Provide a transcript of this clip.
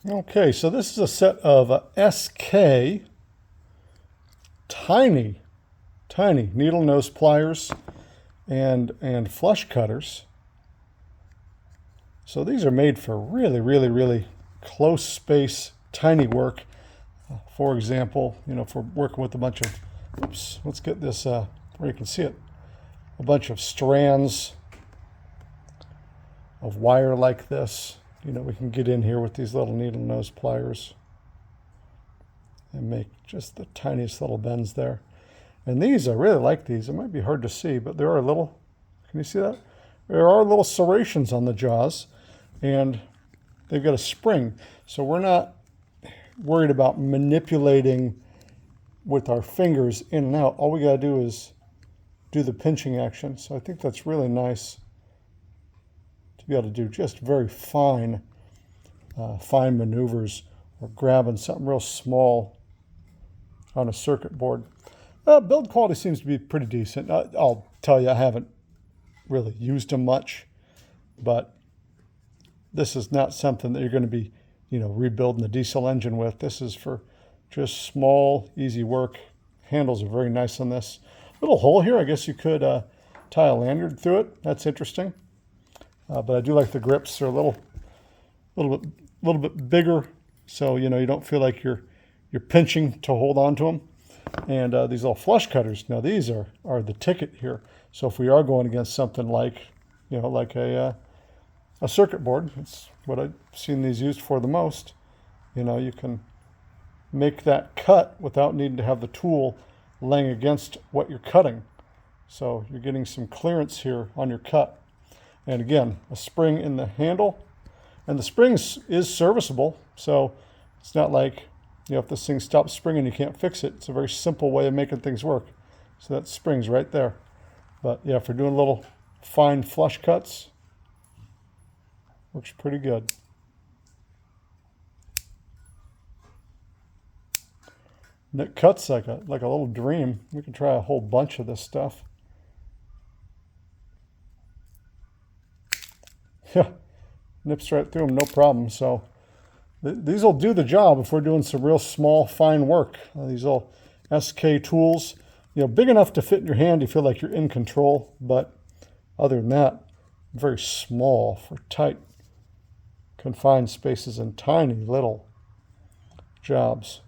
Okay, so this is a set of SK tiny needle nose pliers and flush cutters. So these are made for really close space, tiny work. For example, if we're working with a bunch of, oops, let's get this where you can see it, a bunch of strands of wire like this. We can get in here with these little needle nose pliers and make just the tiniest little bends there. And these, I really like these. It might be hard to see, but there are little, can you see that? There are little serrations on the jaws, and they've got a spring. So we're not worried about manipulating with our fingers in and out. All we got to do is do the pinching action. So I think that's really nice to be able to do just very fine maneuvers, or grabbing something real small on a circuit board. Build quality seems to be pretty decent. I'll tell you, I haven't really used them much, but this is not something that you're going to be, rebuilding the diesel engine with. This is for just small, easy work. Handles are very nice on this. Little hole here. I guess you could tie a lanyard through it. That's interesting. But I do like the grips. They're a little bit bigger, so you don't feel like you're pinching to hold on to them. And these little flush cutters. Now these are the ticket here. So if we are going against something like, like a circuit board, it's what I've seen these used for the most. You can make that cut without needing to have the tool laying against what you're cutting. So you're getting some clearance here on your cut. And again, a spring in the handle, and the spring is serviceable. So it's not like, if this thing stops springing, you can't fix it. It's a very simple way of making things work. So that spring's right there. But yeah, if we're doing little fine flush cuts, works pretty good. And it cuts like a little dream. We can try a whole bunch of this stuff. Yeah, nips right through them, no problem. So these will do the job if we're doing some real small, fine work. These little SK tools, big enough to fit in your hand. You feel like you're in control, but other than that, very small for tight, confined spaces and tiny little jobs.